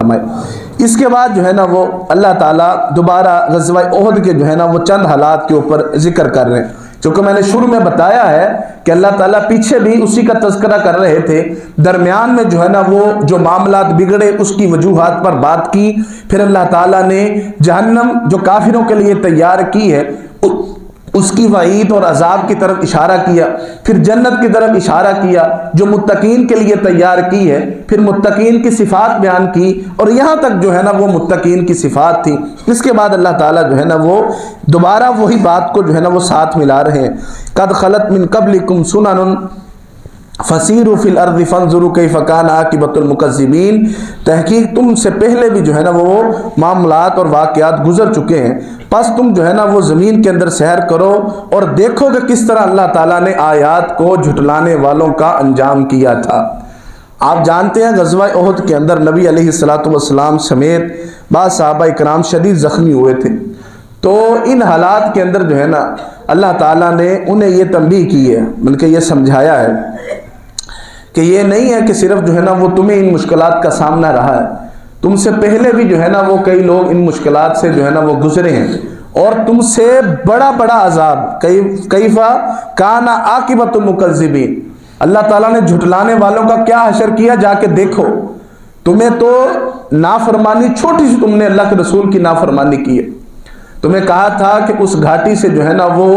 فرمائے۔ اس کے بعد جو ہے نا وہ اللہ تعالیٰ دوبارہ غزوہ احد کے جو ہے نا وہ چند حالات کے اوپر ذکر کر رہے ہیں، چونکہ میں نے شروع میں بتایا ہے کہ اللہ تعالیٰ پیچھے بھی اسی کا تذکرہ کر رہے تھے، درمیان میں جو ہے نا وہ جو معاملات بگڑے اس کی وجوہات پر بات کی، پھر اللہ تعالیٰ نے جہنم جو کافروں کے لیے تیار کی ہے اس کی وعید اور عذاب کی طرف اشارہ کیا، پھر جنت کی طرف اشارہ کیا جو متقین کے لیے تیار کی ہے، پھر متقین کی صفات بیان کی، اور یہاں تک جو ہے نا وہ متقین کی صفات تھی۔ اس کے بعد اللہ تعالیٰ جو ہے نا وہ دوبارہ وہی بات کو جو ہے نا وہ ساتھ ملا رہے ہیں، قد خلت من قبلکم سنن فسیروا فی الارض فانظروا کیف کان عاقبۃ المکذبین، تحقیق تم سے پہلے بھی جو ہے نا وہ معاملات اور واقعات گزر چکے ہیں، پس تم جو ہے نا وہ زمین کے اندر سیر کرو اور دیکھو کہ کس طرح اللہ تعالیٰ نے آیات کو جھٹلانے والوں کا انجام کیا تھا۔ آپ جانتے ہیں غزوہ احد کے اندر نبی علیہ الصلوۃ والسلام سمیت بعض صحابہ کرام شدید زخمی ہوئے تھے، تو ان حالات کے اندر جو ہے نا اللہ تعالیٰ نے انہیں یہ تنبیہ کی ہے، بلکہ یہ سمجھایا ہے کہ یہ نہیں ہے کہ صرف جو ہے نا وہ تمہیں ان مشکلات کا سامنا رہا ہے، تم سے پہلے بھی جو ہے نا وہ کئی لوگ ان مشکلات سے جو ہے نا وہ گزرے ہیں، اور تم سے بڑا بڑا عذاب کیف کان عاقبۃ المکذبین، اللہ تعالیٰ نے جھٹلانے والوں کا کیا حشر کیا جا کے دیکھو۔ تمہیں تو نافرمانی چھوٹی سی تم نے اللہ کے رسول کی نافرمانی کی ہے، تمہیں کہا تھا کہ اس گھاٹی سے جو ہے نا وہ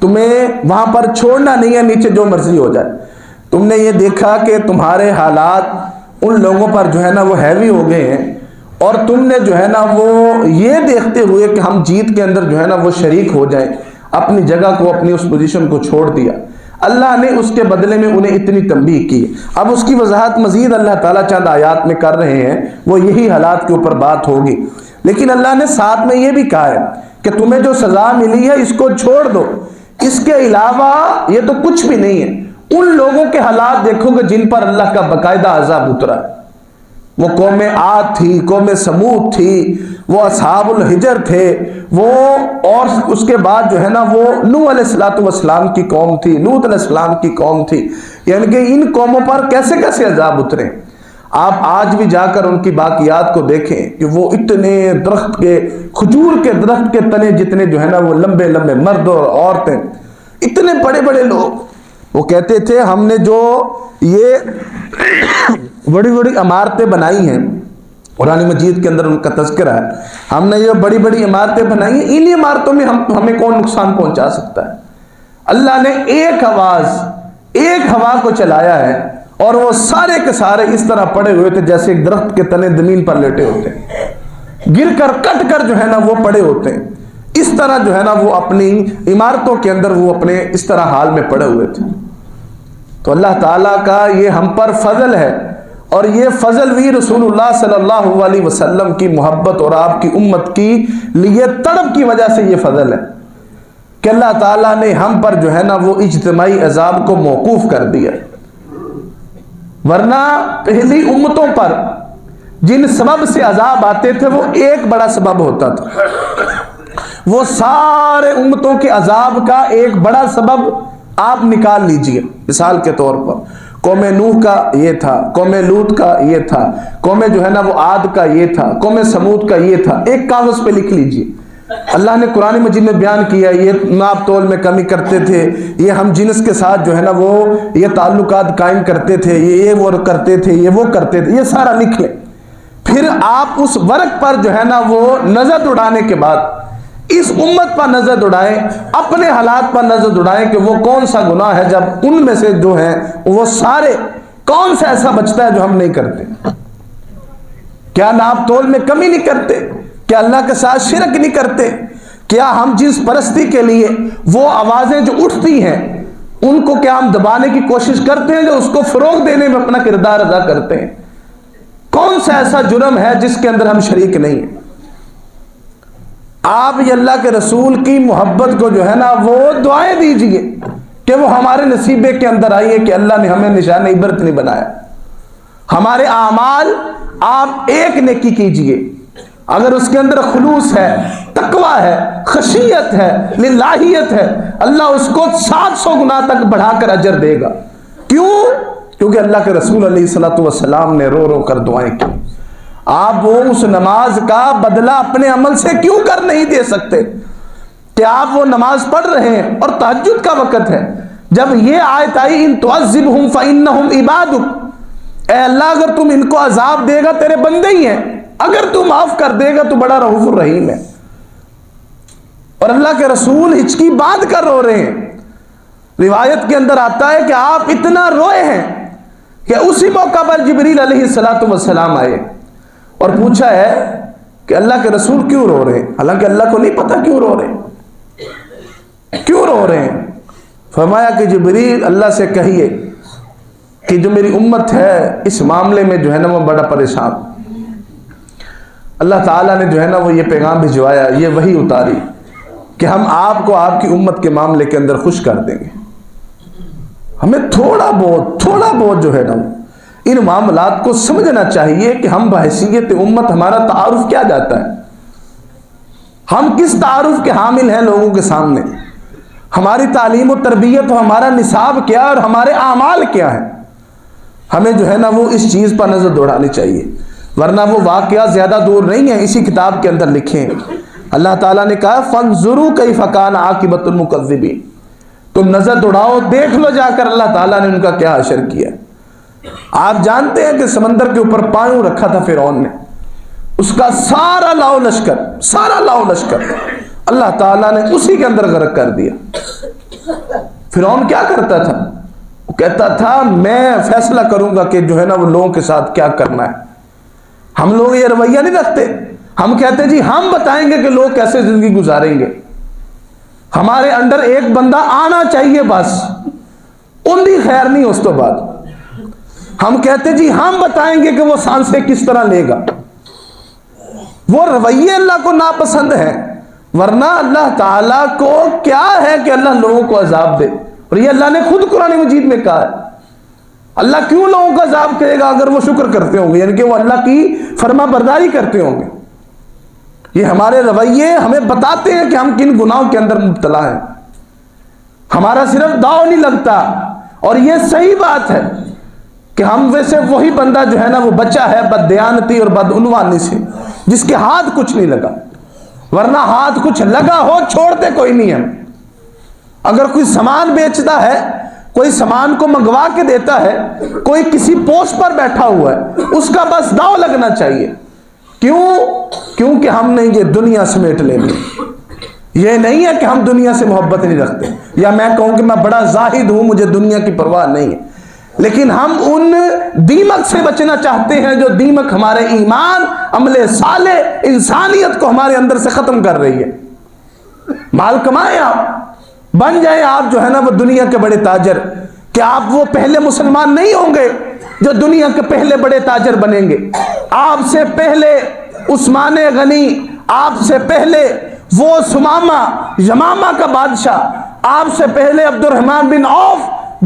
تمہیں وہاں پر چھوڑنا نہیں ہے، نیچے جو مرضی ہو جائے، تم نے یہ دیکھا کہ تمہارے حالات ان لوگوں پر جو ہے نا وہ ہیوی ہو گئے ہیں، اور تم نے جو ہے نا وہ یہ دیکھتے ہوئے کہ ہم جیت کے اندر جو ہے نا وہ شریک ہو جائیں، اپنی جگہ کو اپنی اس پوزیشن کو چھوڑ دیا۔ اللہ نے اس کے بدلے میں انہیں اتنی تنبیہ کی۔ اب اس کی وضاحت مزید اللہ تعالیٰ چند آیات میں کر رہے ہیں، وہ یہی حالات کے اوپر بات ہوگی، لیکن اللہ نے ساتھ میں یہ بھی کہا ہے کہ تمہیں جو سزا ملی ہے اس کو چھوڑ دو، اس کے علاوہ یہ تو کچھ بھی نہیں ہے۔ ان لوگوں کے حالات دیکھو گے جن پر اللہ کا باقاعدہ عذاب اترا ہے، وہ قوم عاد تھی، قوم سمود تھی، وہ اصحاب الحجر تھے، وہ اور اس کے بعد جو ہے نا وہ نوح علیہ السلام کی قوم تھی، لوط علیہ السلام کی قوم تھی، یعنی کہ ان قوموں پر کیسے کیسے عذاب اترے۔ آپ آج بھی جا کر ان کی باقیات کو دیکھیں کہ وہ اتنے درخت کے کھجور کے درخت کے تنے جتنے جو ہے نا وہ لمبے لمبے مرد اور عورتیں، اتنے بڑے بڑے لوگ، وہ کہتے تھے ہم نے جو یہ بڑی بڑی عمارتیں بنائی ہیں، قرآن مجید کے اندر ان کا تذکرہ ہے، ہم نے یہ بڑی بڑی عمارتیں بنائی ہیں، انہی عمارتوں میں ہمیں کون نقصان پہنچا سکتا ہے؟ اللہ نے ایک ہوا کو چلایا ہے اور وہ سارے کے سارے اس طرح پڑے ہوئے تھے جیسے ایک درخت کے تنے زمین پر لیٹے ہوتے ہیں، گر کر کٹ کر جو ہے نا وہ پڑے ہوتے ہیں، اس طرح جو ہے نا وہ اپنی عمارتوں کے اندر وہ اپنے اس طرح حال میں پڑے ہوئے تھے۔ تو اللہ تعالیٰ کا یہ ہم پر فضل ہے، اور یہ فضل بھی رسول اللہ صلی اللہ علیہ وسلم کی محبت اور آپ کی امت کی لیے تڑپ کی وجہ سے یہ فضل ہے کہ اللہ تعالیٰ نے ہم پر جو ہے نا وہ اجتماعی عذاب کو موقوف کر دیا، ورنہ پہلی امتوں پر جن سبب سے عذاب آتے تھے وہ ایک بڑا سبب ہوتا تھا، وہ سارے امتوں کے عذاب کا ایک بڑا سبب آپ نکال لیجئے۔ مثال کے طور پر قوم نوح کا یہ تھا، قوم لوط کا یہ تھا، قوم جو ہے نا وہ عاد کا یہ تھا، قوم سمود کا یہ تھا، ایک کاغذ پہ لکھ لیجئے۔ اللہ نے قرآن مجید میں بیان کیا یہ ناپ تول میں کمی کرتے تھے، یہ ہم جنس کے ساتھ جو ہے نا وہ یہ تعلقات قائم کرتے تھے، یہ وہ کرتے تھے، یہ وہ کرتے تھے، یہ سارا لکھ لیں۔ پھر آپ اس ورق پر جو ہے نا وہ نظر دوڑانے کے بعد اس امت پر نظر دوڑائیں، اپنے حالات پر نظر دوڑائیں کہ وہ کون سا گناہ ہے جب ان میں سے جو ہیں وہ سارے کون سا ایسا بچتا ہے جو ہم نہیں کرتے؟ کیا ناپ تول میں کمی نہیں کرتے؟ کیا اللہ کے ساتھ شرک نہیں کرتے؟ کیا ہم جنس پرستی کے لیے وہ آوازیں جو اٹھتی ہیں ان کو کیا ہم دبانے کی کوشش کرتے ہیں جو اس کو فروغ دینے میں اپنا کردار ادا کرتے ہیں؟ کون سا ایسا جرم ہے جس کے اندر ہم شریک نہیں ہیں؟ آپ یہ اللہ کے رسول کی محبت کو جو ہے نا وہ دعائیں دیجئے کہ وہ ہمارے نصیبے کے اندر آئیے کہ اللہ نے ہمیں نشان عبرت نہیں بنایا۔ ہمارے اعمال آپ ایک نیکی کیجئے، اگر اس کے اندر خلوص ہے، تقوی ہے، خشیت ہے، للہیت ہے، اللہ اس کو 700 گنا تک بڑھا کر اجر دے گا۔ کیوں؟ کیونکہ اللہ کے رسول علیہ الصلوۃ والسلام نے رو رو کر دعائیں کی۔ آپ وہ اس نماز کا بدلہ اپنے عمل سے کیوں کر نہیں دے سکتے کہ آپ وہ نماز پڑھ رہے ہیں اور تہجد کا وقت ہے؟ جب یہ آیت آئی ان تعذبہم فانہم عبادک، اے اللہ اگر تم ان کو عذاب دے گا تیرے بندے ہی ہیں، اگر تم معاف کر دے گا تو بڑا رؤوف الرحیم ہے۔ اور اللہ کے رسول ہچکی باندھ کر رو رہے ہیں۔ روایت کے اندر آتا ہے کہ آپ اتنا روئے ہیں کہ اسی موقع پر جبریل علیہ السلام آئے اور پوچھا ہے کہ اللہ کے رسول کیوں رو رہے ہیں؟ حالانکہ اللہ کو نہیں پتا کیوں رو رہے ہیں، کیوں رو رہے ہیں؟ فرمایا کہ جبریل اللہ سے کہیے کہ جو میری امت ہے اس معاملے میں جو ہے نا وہ بڑا پریشان، اللہ تعالیٰ نے جو ہے نا وہ یہ پیغام بھجوایا، یہ وحی اتاری کہ ہم آپ کو آپ کی امت کے معاملے کے اندر خوش کر دیں گے۔ ہمیں تھوڑا بہت جو ہے نا ان معاملات کو سمجھنا چاہیے کہ ہم بحیثیت امت ہمارا تعارف کیا جاتا ہے، ہم کس تعارف کے حامل ہیں لوگوں کے سامنے، ہماری تعلیم و تربیت و ہمارا نصاب کیا اور ہمارے اعمال کیا ہیں۔ ہمیں جو ہے نا وہ اس چیز پر نظر دوڑانی چاہیے، ورنہ وہ واقعہ زیادہ دور نہیں ہے، اسی کتاب کے اندر لکھے ہیں۔ اللہ تعالیٰ نے کہا فانظروا کیف کان عاقبۃ المکذبین، تم نظر دوڑاؤ، دیکھ لو جا کر اللہ تعالیٰ نے ان کا کیا حشر کیا۔ آپ جانتے ہیں کہ سمندر کے اوپر پایوں رکھا تھا فرعون نے، اس کا سارا لاؤ لشکر اللہ تعالیٰ نے اسی کے اندر غرق کر دیا۔ فرعون کیا کرتا تھا؟ وہ کہتا تھا میں فیصلہ کروں گا کہ جو ہے نا وہ لوگوں کے ساتھ کیا کرنا ہے۔ ہم لوگ یہ رویہ نہیں رکھتے، ہم کہتے جی ہم بتائیں گے کہ لوگ کیسے زندگی گزاریں گے، ہمارے اندر ایک بندہ آنا چاہیے بس، ان دی خیر نہیں اس تو بعد۔ ہم کہتے جی ہم بتائیں گے کہ وہ سانسیں کس طرح لے گا۔ وہ رویے اللہ کو ناپسند ہیں، ورنہ اللہ تعالیٰ کو کیا ہے کہ اللہ لوگوں کو عذاب دے، اور یہ اللہ نے خود قرآن مجید میں کہا ہے۔ اللہ کیوں لوگوں کو عذاب کرے گا اگر وہ شکر کرتے ہوں گے، یعنی کہ وہ اللہ کی فرما برداری کرتے ہوں گے۔ یہ ہمارے رویے ہمیں بتاتے ہیں کہ ہم کن گناہوں کے اندر مبتلا ہیں۔ ہمارا صرف داؤ نہیں لگتا، اور یہ صحیح بات ہے کہ ہم ویسے وہی بندہ جو ہے نا وہ بچہ ہے بددیانتی اور بدعنوانی سے، جس کے ہاتھ کچھ نہیں لگا، ورنہ ہاتھ کچھ لگا ہو چھوڑتے کوئی نہیں ہے۔ اگر کوئی سامان بیچتا ہے، کوئی سامان کو منگوا کے دیتا ہے، کوئی کسی پوسٹ پر بیٹھا ہوا ہے، اس کا بس داؤ لگنا چاہیے۔ کیونکہ ہم نے یہ دنیا سمیٹ لینی۔ یہ نہیں ہے کہ ہم دنیا سے محبت نہیں رکھتے، یا میں کہوں کہ میں بڑا زاہد ہوں، مجھے دنیا کی پرواہ نہیں ہے، لیکن ہم ان دیمک سے بچنا چاہتے ہیں جو دیمک ہمارے ایمان، عمل صالح، انسانیت کو ہمارے اندر سے ختم کر رہی ہے۔ مال کمائیں، آپ بن جائیں، آپ جو ہے نا وہ دنیا کے بڑے تاجر۔ کہ آپ وہ پہلے مسلمان نہیں ہوں گے جو دنیا کے پہلے بڑے تاجر بنیں گے۔ آپ سے پہلے عثمان غنی، آپ سے پہلے وہ سمامہ یمامہ کا بادشاہ، آپ سے پہلے عبد الرحمن بن عوف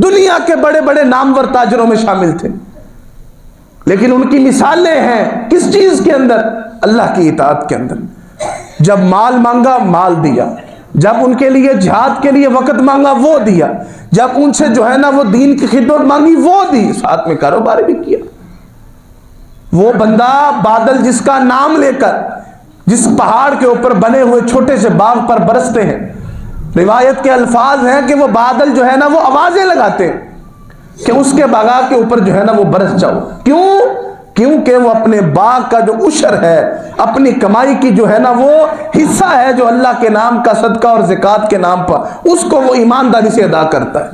دنیا کے بڑے بڑے نامور تاجروں میں شامل تھے، لیکن ان کی مثالیں ہیں کس چیز کے اندر؟ اللہ کی اطاعت کے اندر۔ جب مال مانگا مال دیا، جب ان کے لیے جہاد کے لیے وقت مانگا وہ دیا، جب ان سے جو ہے نا وہ دین کی خدمت مانگی وہ دی، ساتھ میں کاروبار بھی کیا۔ وہ بندہ بادل جس کا نام لے کر جس پہاڑ کے اوپر بنے ہوئے چھوٹے سے باغ پر برستے ہیں، روایت کے الفاظ ہیں کہ وہ بادل جو ہے نا وہ آوازیں لگاتے ہیں کہ اس کے باغ کے اوپر جو ہے نا وہ برس جاؤ۔ کیونکہ وہ اپنے باغ کا جو عشر ہے، اپنی کمائی کی جو ہے نا وہ حصہ ہے جو اللہ کے نام کا صدقہ اور زکوٰۃ کے نام پر، اس کو وہ ایمانداری سے ادا کرتا ہے۔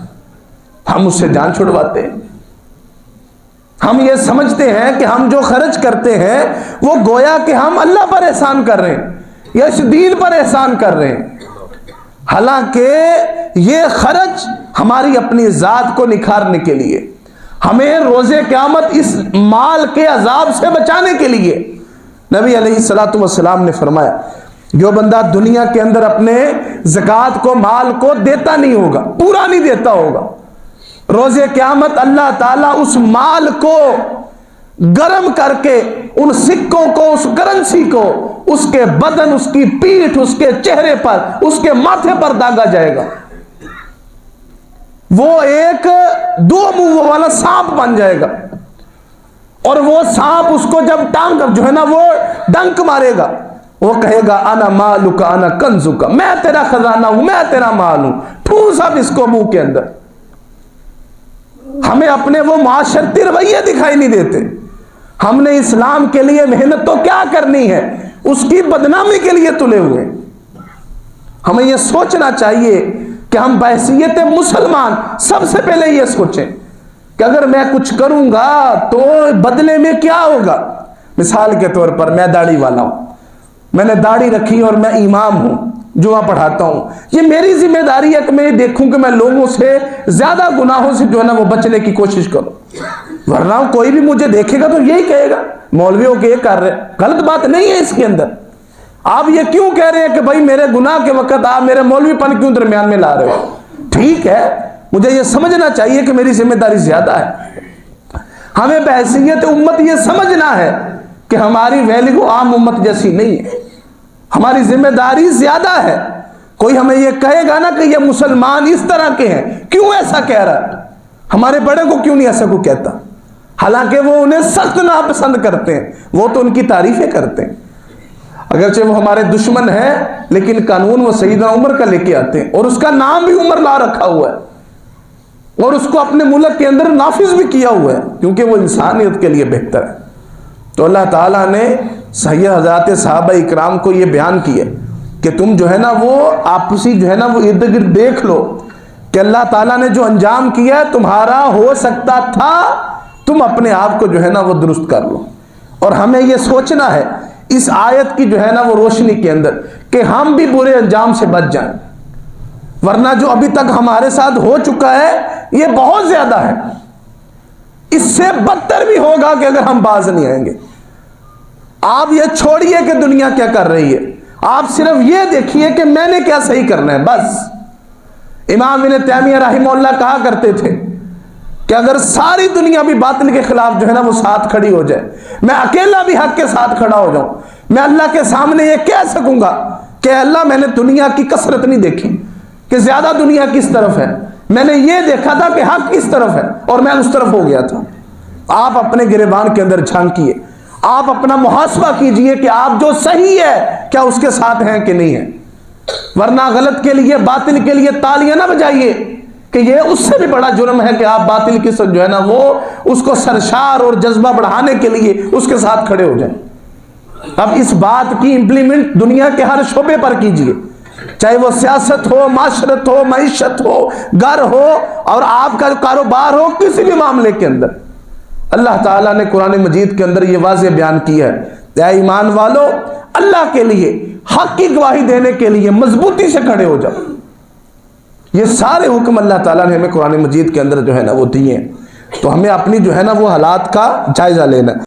ہم اس سے جان چھڑواتے ہیں۔ ہم یہ سمجھتے ہیں کہ ہم جو خرچ کرتے ہیں وہ گویا کہ ہم اللہ پر احسان کر رہے ہیں یا اس دین پر احسان کر رہے ہیں، حالانکہ یہ خرچ ہماری اپنی ذات کو نکھارنے کے لیے، ہمیں روز قیامت اس مال کے عذاب سے بچانے کے لیے۔ نبی علیہ السلام نے فرمایا جو بندہ دنیا کے اندر اپنے زکوٰۃ کو، مال کو دیتا نہیں ہوگا، پورا نہیں دیتا ہوگا، روز قیامت اللہ تعالیٰ اس مال کو گرم کر کے ان سکوں کو، اس کرنسی کو اس کے بدن، اس کی پیٹھ، اس کے چہرے پر، اس کے ماتھے پر داغا جائے گا۔ وہ ایک دو منہ والا سانپ بن جائے گا، اور وہ سانپ اس کو جب ٹانگ جو ہے نا وہ ڈنک مارے گا، وہ کہے گا انا مالک انا کنزک، میں تیرا خزانہ ہوں، میں تیرا مال ہوں، ٹھوس اب اس کو منہ کے اندر۔ ہمیں اپنے وہ معاشرتی رویے دکھائی نہیں دیتے۔ ہم نے اسلام کے لیے محنت تو کیا کرنی ہے، اس کی بدنامی کے لیے تلے ہوئے۔ ہمیں یہ سوچنا چاہیے کہ ہم بحیثیت مسلمان سب سے پہلے یہ سوچیں کہ اگر میں کچھ کروں گا تو بدلے میں کیا ہوگا۔ مثال کے طور پر میں داڑھی والا ہوں، میں نے داڑھی رکھی اور میں امام ہوں، جمعہ پڑھاتا ہوں، یہ میری ذمہ داری ہے کہ میں دیکھوں کہ میں لوگوں سے زیادہ گناہوں سے جو ہے نا وہ بچنے کی کوشش کروں، ورنہ کوئی بھی مجھے دیکھے گا تو یہی کہے گا مولویوں کے یہ کر رہے۔ غلط بات نہیں ہے اس کے اندر۔ آپ یہ کیوں کہہ رہے ہیں کہ بھائی میرے گناہ کے وقت آپ میرے مولوی پن کیوں درمیان میں لا رہے ہو؟ ٹھیک ہے، مجھے یہ سمجھنا چاہیے کہ میری ذمہ داری زیادہ ہے۔ ہمیں بحیثیت امت یہ سمجھنا ہے کہ ہماری ویلیو عام امت جیسی نہیں ہے، ہماری ذمہ داری زیادہ ہے۔ کوئی ہمیں یہ کہے گا نا کہ یہ مسلمان اس طرح کے ہیں، کیوں ایسا کہہ رہا ہے؟ ہمارے بڑے کو کیوں نہیں ایسا کو کہتا؟ حالانکہ وہ انہیں سخت ناپسند کرتے ہیں، وہ تو ان کی تعریفیں کرتے ہیں، اگرچہ وہ ہمارے دشمن ہیں لیکن قانون وہ سیدنا عمر کا لے کے آتے ہیں، اور اس کا نام بھی عمر لا رکھا ہوا ہے، اور اس کو اپنے ملک کے اندر نافذ بھی کیا ہوا ہے، کیونکہ وہ انسانیت کے لیے بہتر ہے۔ تو اللہ تعالیٰ نے صحیح حضرات صحابہ اکرام کو یہ بیان کیا کہ تم جو ہے نا وہ آپسی جو ہے نا وہ ارد گرد دیکھ لو کہ اللہ تعالیٰ نے جو انجام کیا ہے تمہارا ہو سکتا تھا، تم اپنے آپ کو جو ہے نا وہ درست کر لو۔ اور ہمیں یہ سوچنا ہے اس آیت کی جو ہے نا وہ روشنی کے اندر کہ ہم بھی برے انجام سے بچ جائیں، ورنہ جو ابھی تک ہمارے ساتھ ہو چکا ہے یہ بہت زیادہ ہے، اس سے بدتر بھی ہوگا کہ اگر ہم باز نہیں آئیں گے۔ آپ یہ چھوڑیے کہ دنیا کیا کر رہی ہے، آپ صرف یہ دیکھیے کہ میں نے کیا صحیح کرنا ہے بس۔ امام ابن تیمیہ رحمہ اللہ کہا کرتے تھے کہ اگر ساری دنیا بھی باطل کے خلاف جو ہے نا وہ ساتھ کھڑی ہو جائے، میں اکیلا بھی حق کے ساتھ کھڑا ہو جاؤں، میں اللہ کے سامنے یہ کہہ سکوں گا کہ اللہ میں نے دنیا کی کثرت نہیں دیکھی کہ زیادہ دنیا کس طرف ہے، میں نے یہ دیکھا تھا کہ حق کس طرف ہے اور میں اس طرف ہو گیا تھا۔ آپ اپنے گریبان کے اندر جھانکیے، آپ اپنا محاسبہ کیجئے کہ آپ جو صحیح ہے کیا اس کے ساتھ ہیں کہ نہیں ہیں، ورنہ غلط کے لیے باطل کے لیے تالیاں نہ بجائیے کہ یہ اس سے بھی بڑا جرم ہے کہ آپ باطل کی جو ہے نا وہ اس کو سرشار اور جذبہ بڑھانے کے لیے اس کے ساتھ کھڑے ہو جائیں۔ اب اس بات کی امپلیمنٹ دنیا کے ہر شعبے پر کیجئے، چاہے وہ سیاست ہو، معاشرت ہو، معیشت ہو، گھر ہو، اور آپ کا کاروبار ہو، کسی بھی معاملے کے اندر۔ اللہ تعالیٰ نے قرآن مجید کے اندر یہ واضح بیان کیا ہے، اے ایمان والو اللہ کے لیے حق کی گواہی دینے کے لیے مضبوطی سے کھڑے ہو جاؤ۔ یہ سارے حکم اللہ تعالیٰ نے ہمیں قرآن مجید کے اندر جو ہے نا وہ دیے ہیں، تو ہمیں اپنی جو ہے نا وہ حالات کا جائزہ لینا ہے۔